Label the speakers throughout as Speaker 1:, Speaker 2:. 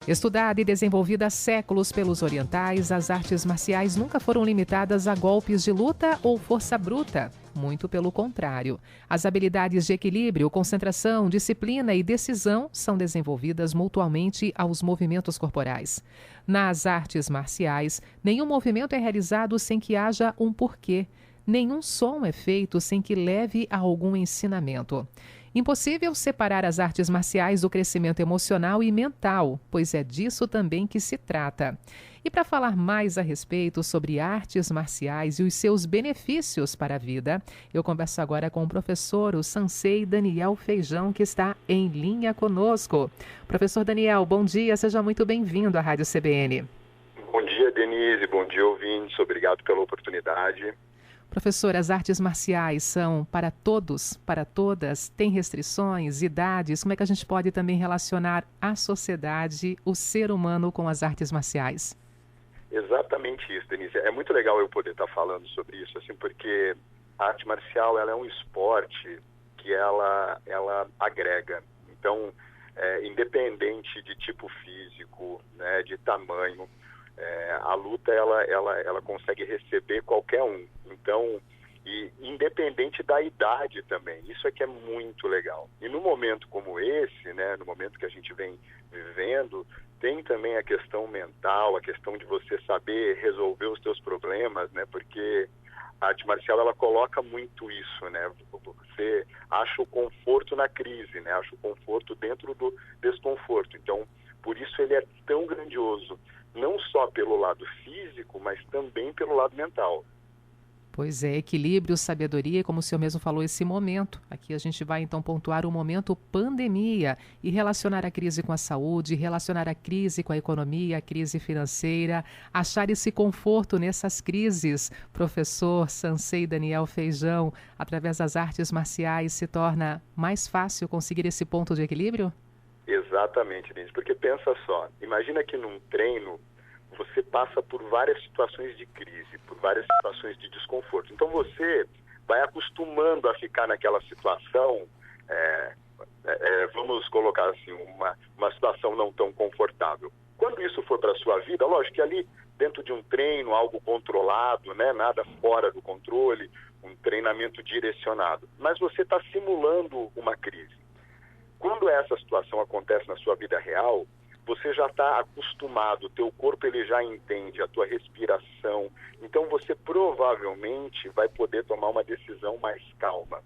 Speaker 1: Estudada e desenvolvida há séculos pelos orientais, as artes marciais nunca foram limitadas a golpes de luta ou força bruta. Muito pelo contrário. As habilidades de equilíbrio, concentração, disciplina e decisão são desenvolvidas mutuamente aos movimentos corporais. Nas artes marciais, nenhum movimento é realizado sem que haja um porquê. Nenhum som é feito sem que leve a algum ensinamento. Impossível separar as artes marciais do crescimento emocional e mental, pois é disso também que se trata. E para falar mais a respeito sobre artes marciais e os seus benefícios para a vida, eu converso agora com o professor, o Sensei Daniel Feijão, que está em linha conosco. Professor Daniel, bom dia, seja muito bem-vindo à Rádio CBN.
Speaker 2: Bom dia, Denise, bom dia, ouvintes, obrigado pela oportunidade.
Speaker 1: Professor, as artes marciais são para todos, para todas? Tem restrições, idades? Como é que a gente pode também relacionar a sociedade, o ser humano com as artes marciais?
Speaker 2: Exatamente isso, Denise. É muito legal eu poder estar falando sobre isso, assim, porque a arte marcial ela é um esporte que ela agrega. Então, independente de tipo físico, né, de tamanho, a luta ela consegue receber qualquer um. Então, e independente da idade também, isso é que é muito legal. E no momento como esse, né, no momento que a gente vem vivendo, tem também a questão mental, a questão de você saber resolver os teus problemas, né, porque a arte marcial ela coloca muito isso, né, você acha o conforto na crise, né, acha o conforto dentro do desconforto. Então, por isso ele é tão grandioso, não só pelo lado físico, mas também pelo lado mental.
Speaker 1: Pois é, equilíbrio, sabedoria, como o senhor mesmo falou, esse momento. Aqui a gente vai então pontuar o momento pandemia e relacionar a crise com a saúde, relacionar a crise com a economia, a crise financeira, achar esse conforto nessas crises. Professor Sensei Daniel Feijão, através das artes marciais se torna mais fácil conseguir esse ponto de equilíbrio?
Speaker 2: Exatamente, Denise, porque pensa só, imagina que num treino você passa por várias situações de crise, por várias situações de desconforto. Então você vai acostumando a ficar naquela situação, vamos colocar assim, uma situação não tão confortável. Quando isso for para a sua vida, lógico que ali dentro de um treino, algo controlado, né, nada fora do controle, um treinamento direcionado, mas você está simulando uma crise. Quando essa situação acontece na sua vida real, você já está acostumado, o teu corpo ele já entende a tua respiração, então você provavelmente vai poder tomar uma decisão mais calma.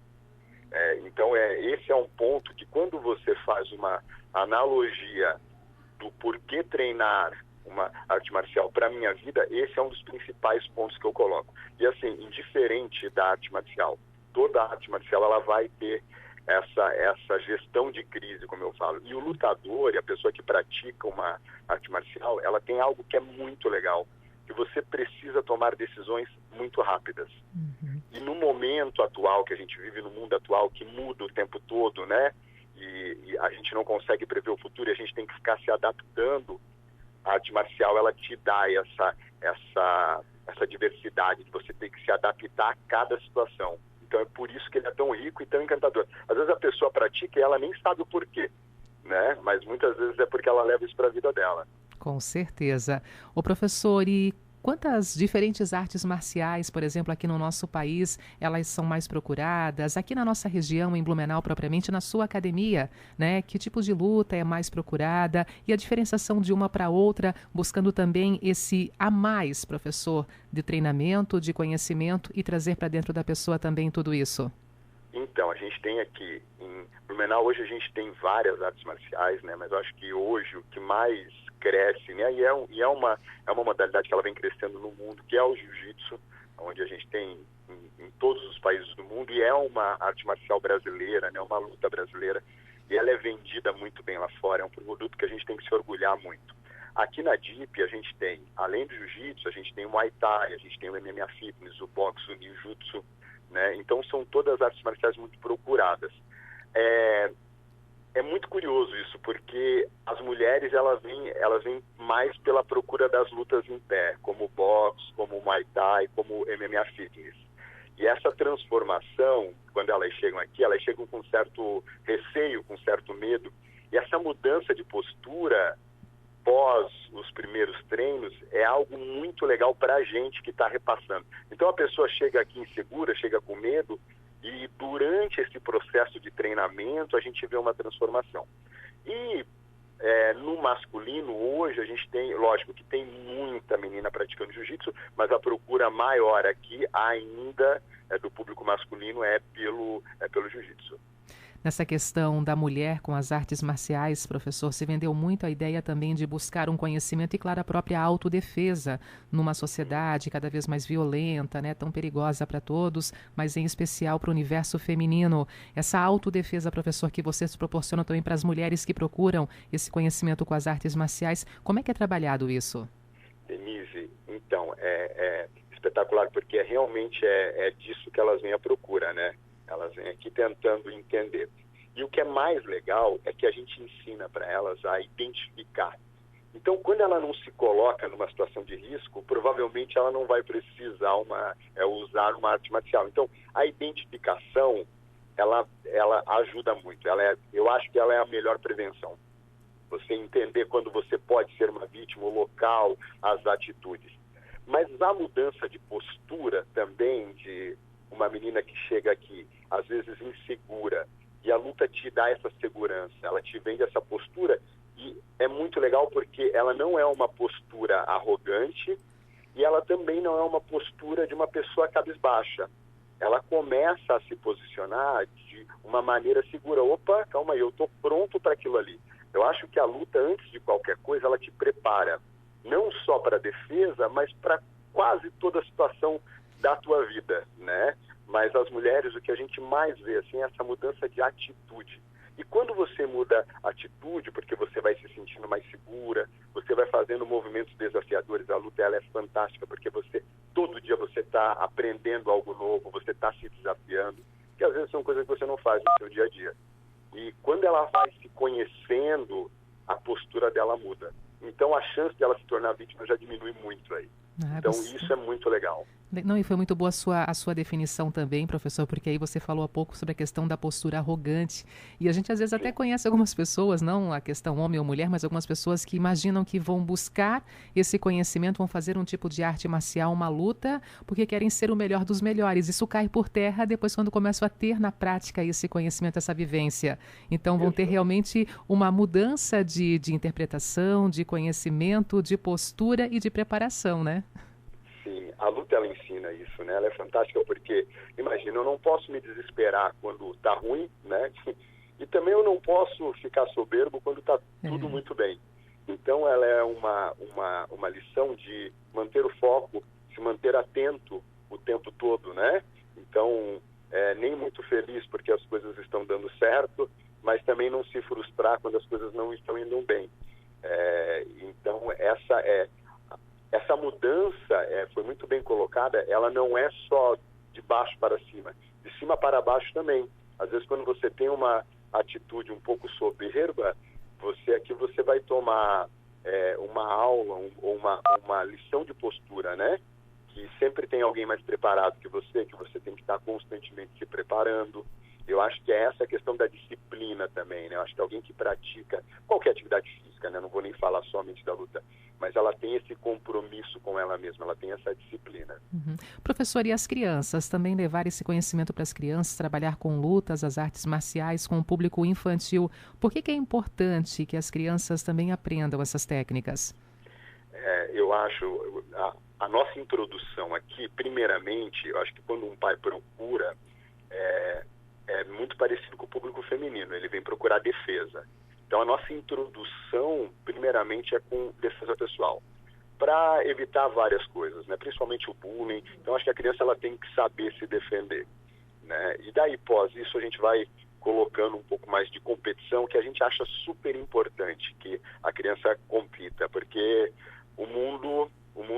Speaker 2: Então esse é um ponto que quando você faz uma analogia do porquê treinar uma arte marcial para a minha vida, esse é um dos principais pontos que eu coloco. E assim, indiferente da arte marcial, toda a arte marcial ela vai ter essa gestão de crise, como eu falo. E o lutador e a pessoa que pratica uma arte marcial, ela tem algo que é muito legal, que você precisa tomar decisões muito rápidas. Uhum. E no momento atual que a gente vive, no mundo atual, que muda o tempo todo, né? E a gente não consegue prever o futuro e a gente tem que ficar se adaptando, a arte marcial, ela te dá essa diversidade de você ter que se adaptar a cada situação. Então é por isso que ele é tão rico e tão encantador. Às vezes a pessoa pratica e ela nem sabe o porquê, né? Mas muitas vezes é porque ela leva isso para a vida dela.
Speaker 1: Com certeza. Ô professor, e quantas diferentes artes marciais, por exemplo, aqui no nosso país, elas são mais procuradas? Aqui na nossa região, em Blumenau propriamente, na sua academia, né? Que tipo de luta é mais procurada? E a diferenciação de uma para outra, buscando também esse a mais, professor, de treinamento, de conhecimento e trazer para dentro da pessoa também tudo isso?
Speaker 2: Então, a gente tem aqui, em Blumenau, hoje a gente tem várias artes marciais, né? Mas eu acho que hoje o que mais cresce, né? E é uma modalidade que ela vem crescendo no mundo, que é o jiu-jitsu, onde a gente tem em todos os países do mundo, e é uma arte marcial brasileira, né? Uma luta brasileira, e ela é vendida muito bem lá fora, é um produto que a gente tem que se orgulhar muito. Aqui na DIP a gente tem, além do jiu-jitsu, a gente tem o Muay Thai, a gente tem o MMA Fitness, o boxe, o ninjutsu, né? Então são todas artes marciais muito procuradas. É muito curioso isso, porque as mulheres elas vêm mais pela procura das lutas em pé, como o boxe, como o Muay Thai, como o MMA Fitness. E essa transformação, quando elas chegam com certo receio, com certo medo, e essa mudança de postura os primeiros treinos é algo muito legal para a gente que está repassando. Então a pessoa chega aqui insegura, chega com medo, e durante esse processo de treinamento a gente vê uma transformação. E no masculino hoje a gente tem, lógico que tem muita menina praticando jiu-jitsu, mas a procura maior aqui ainda do público masculino é pelo jiu-jitsu.
Speaker 1: Nessa questão da mulher com as artes marciais, professor, se vendeu muito a ideia também de buscar um conhecimento e, claro, a própria autodefesa numa sociedade cada vez mais violenta, né, tão perigosa para todos, mas em especial para o universo feminino. Essa autodefesa, professor, que vocês proporcionam também para as mulheres que procuram esse conhecimento com as artes marciais, como é que é trabalhado isso?
Speaker 2: Denise, então, é espetacular, porque realmente é disso que elas vêm à procura, né? Elas vêm aqui tentando entender. E o que é mais legal é que a gente ensina para elas a identificar. Então, quando ela não se coloca numa situação de risco, provavelmente ela não vai precisar usar uma arte marcial. Então, a identificação, ela ajuda muito. Eu acho que ela é a melhor prevenção. Você entender quando você pode ser uma vítima, o local, as atitudes. Mas a mudança de postura também, de uma menina que chega aqui, às vezes insegura, e a luta te dá essa segurança, ela te vende essa postura, e é muito legal porque ela não é uma postura arrogante, e ela também não é uma postura de uma pessoa cabisbaixa. Ela começa a se posicionar de uma maneira segura. Opa, calma aí, eu estou pronto para aquilo ali. Eu acho que a luta, antes de qualquer coisa, ela te prepara, não só para a defesa, mas para quase toda a situação da tua vida, né? Mas as mulheres, o que a gente mais vê, assim, é essa mudança de atitude. E quando você muda a atitude, porque você vai se sentindo mais segura, você vai fazendo movimentos desafiadores, a luta ela é fantástica, porque todo dia você está aprendendo algo novo, você está se desafiando, que às vezes são coisas que você não faz no seu dia a dia. E quando ela vai se conhecendo, a postura dela muda. Então a chance dela se tornar vítima já diminui muito aí. Então isso é muito legal.
Speaker 1: Não, e foi muito boa a sua definição também, professor, porque aí você falou há pouco sobre a questão da postura arrogante. E a gente às vezes até conhece algumas pessoas, não a questão homem ou mulher, mas algumas pessoas que imaginam que vão buscar esse conhecimento, vão fazer um tipo de arte marcial, uma luta, porque querem ser o melhor dos melhores. Isso cai por terra depois quando começam a ter na prática esse conhecimento, essa vivência. Então vão ter realmente uma mudança de interpretação, de conhecimento, de postura e de preparação, né?
Speaker 2: Sim, a luta ela ensina isso, né? Ela é fantástica porque, imagina, eu não posso me desesperar quando tá ruim, né? E também eu não posso ficar soberbo quando tá tudo muito bem. Então ela é uma lição de manter o foco, se manter atento o tempo todo, né? Então, nem muito feliz porque as coisas estão dando certo, mas também não se frustrar quando as coisas não estão indo bem. Então essa mudança foi muito bem colocada, ela não é só de baixo para cima, de cima para baixo também. Às vezes quando você tem uma atitude um pouco soberba, você vai tomar uma aula ou uma lição de postura, né? Que sempre tem alguém mais preparado que você tem que estar constantemente se preparando. Eu acho que é essa a questão da disciplina também, né? Eu acho que alguém que pratica qualquer atividade física, né? Não vou nem falar somente da luta, mas ela tem esse compromisso com ela mesma, ela tem essa disciplina.
Speaker 1: Uhum. Professor, e as crianças? Também levar esse conhecimento para as crianças, trabalhar com lutas, as artes marciais, com o público infantil. Por que é importante que as crianças também aprendam essas técnicas?
Speaker 2: Eu acho, a nossa introdução aqui, primeiramente, eu acho que quando um pai procura, é muito parecido com o público feminino, ele vem procurar defesa. Então a nossa introdução, primeiramente, é com defesa pessoal, para evitar várias coisas, né? Principalmente o bullying. Então acho que a criança ela tem que saber se defender, né? E daí, pós isso, a gente vai colocando um pouco mais de competição, que a gente acha super importante que a criança compita, porque o mundo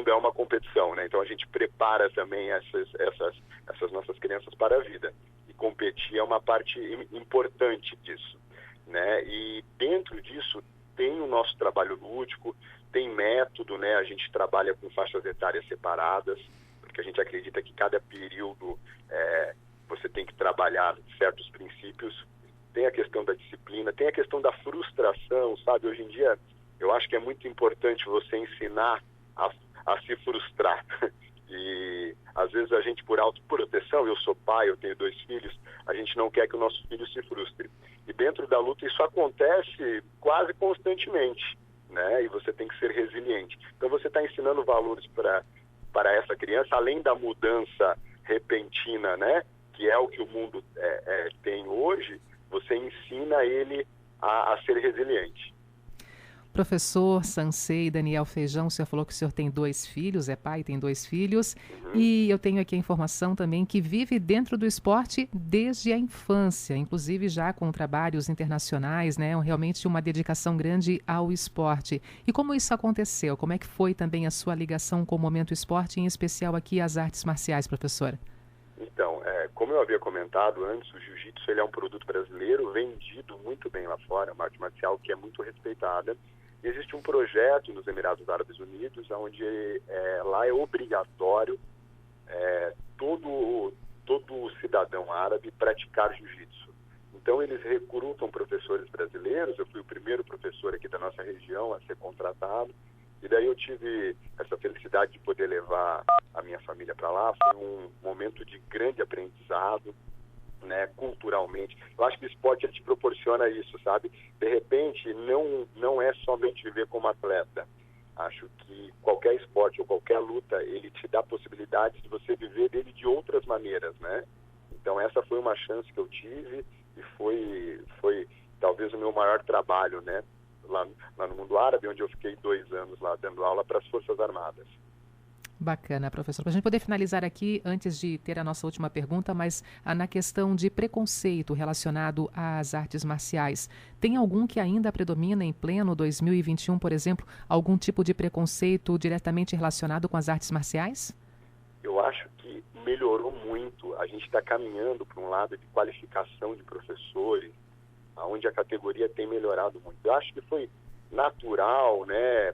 Speaker 2: é uma competição, né? Então a gente prepara também essas nossas crianças para a vida. E competir é uma parte importante disso, né? E dentro disso tem o nosso trabalho lúdico, tem método, né? A gente trabalha com faixas etárias separadas, porque a gente acredita que cada período você tem que trabalhar certos princípios. Tem a questão da disciplina, tem a questão da frustração, sabe? Hoje em dia Eu acho que é muito importante você ensinar a se frustrar. E às vezes a gente, por autoproteção, eu sou pai, eu tenho 2 filhos, a gente não quer que o nosso filho se frustre. E dentro da luta isso acontece quase constantemente, né? E você tem que ser resiliente. Então você está ensinando valores para essa criança, além da mudança repentina, né? Que é o que o mundo tem hoje, você ensina ele a ser resiliente.
Speaker 1: Professor Sansei Daniel Feijão, o senhor falou que o senhor tem 2 filhos, é pai, tem 2 filhos, e eu tenho aqui a informação também que vive dentro do esporte desde a infância, inclusive já com trabalhos internacionais, né? Realmente uma dedicação grande ao esporte. E como isso aconteceu? Como é que foi também a sua ligação com o Momento Esporte, em especial aqui às artes marciais, professora?
Speaker 2: Então, como eu havia comentado antes, o jiu-jitsu ele é um produto brasileiro vendido muito bem lá fora, uma arte marcial que é muito respeitada. Existe um projeto nos Emirados Árabes Unidos, onde lá é obrigatório todo cidadão árabe praticar jiu-jitsu. Então eles recrutam professores brasileiros, eu fui o primeiro professor aqui da nossa região a ser contratado, e daí eu tive essa felicidade de poder levar a minha família para lá. Foi um momento de grande aprendizado, né, culturalmente. Eu acho que o esporte ele te proporciona isso, sabe? De repente, não é somente viver como atleta. Acho que qualquer esporte ou qualquer luta, ele te dá possibilidades de você viver dele de outras maneiras, né? Então essa foi uma chance que eu tive e foi talvez o meu maior trabalho, né? Lá no mundo árabe, onde eu fiquei 2 anos lá dando aula para as Forças Armadas.
Speaker 1: Bacana, professor. Para a gente poder finalizar aqui, antes de ter a nossa última pergunta, mas na questão de preconceito relacionado às artes marciais, tem algum que ainda predomina em pleno 2021, por exemplo, algum tipo de preconceito diretamente relacionado com as artes marciais?
Speaker 2: Eu acho que melhorou muito. A gente está caminhando para um lado de qualificação de professores, onde a categoria tem melhorado muito. Eu acho que foi natural, né?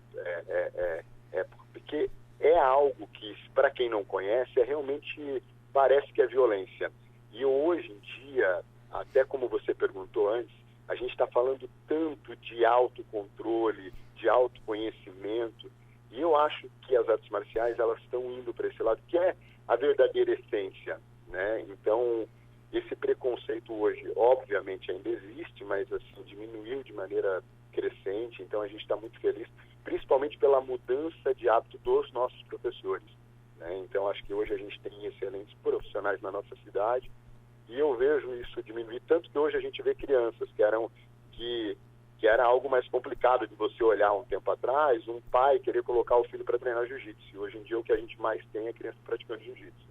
Speaker 2: Porque é algo que, para quem não conhece, realmente parece que é violência. E hoje em dia, até como você perguntou antes, a gente está falando tanto de autocontrole, de autoconhecimento, e eu acho que as artes marciais elas estão indo para esse lado, que é a verdadeira essência, né? Então, esse preconceito hoje, obviamente, ainda existe, mas assim, diminuiu de maneira crescente, então a gente está muito feliz, principalmente pela mudança de hábito dos nossos professores, né? Então acho que hoje a gente tem excelentes profissionais na nossa cidade e eu vejo isso diminuir, tanto que hoje a gente vê crianças que era algo mais complicado de você olhar um tempo atrás, um pai querer colocar o filho para treinar jiu-jitsu, e hoje em dia o que a gente mais tem é criança praticando jiu-jitsu.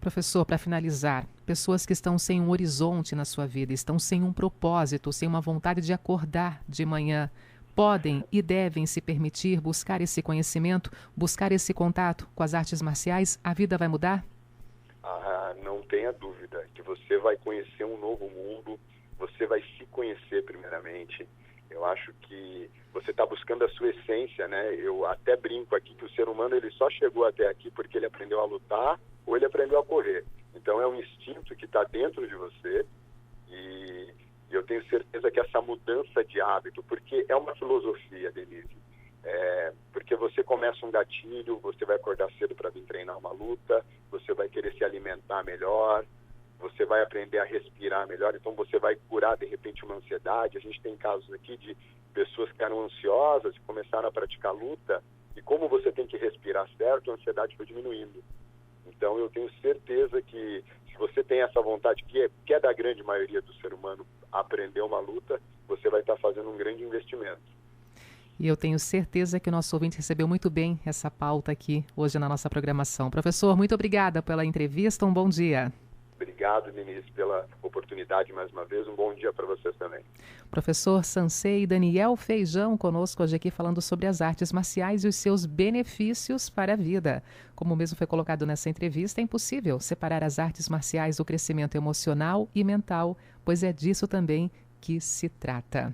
Speaker 1: Professor, para finalizar, pessoas que estão sem um horizonte na sua vida, estão sem um propósito, sem uma vontade de acordar de manhã, podem e devem se permitir buscar esse conhecimento, buscar esse contato com as artes marciais? A vida vai mudar?
Speaker 2: Não tenha dúvida que você vai conhecer um novo mundo, você vai se conhecer primeiramente. Eu acho que você está buscando a sua essência, né? Eu até brinco aqui que o ser humano ele só chegou até aqui porque ele aprendeu a lutar ou ele aprendeu a correr. Então é um instinto que está dentro de você e eu tenho certeza que essa mudança de hábito, porque é uma filosofia, Denise, porque você começa um gatilho, você vai acordar cedo para vir treinar uma luta, você vai querer se alimentar melhor, você vai aprender a respirar melhor, então você vai curar de repente uma ansiedade. A gente tem casos aqui de pessoas que eram ansiosas e começaram a praticar luta, e como você tem que respirar certo, a ansiedade foi diminuindo. Então eu tenho certeza que se você tem essa vontade, que é da grande maioria do ser humano, aprender uma luta, você vai estar fazendo um grande investimento.
Speaker 1: E eu tenho certeza que o nosso ouvinte recebeu muito bem essa pauta aqui hoje na nossa programação. Professor, muito obrigada pela entrevista, um bom dia.
Speaker 2: Obrigado, Denise, pela oportunidade mais uma vez. Um bom dia para vocês também.
Speaker 1: Professor Sansei Daniel Feijão conosco hoje aqui falando sobre as artes marciais e os seus benefícios para a vida. Como mesmo foi colocado nessa entrevista, é impossível separar as artes marciais do crescimento emocional e mental, pois é disso também que se trata.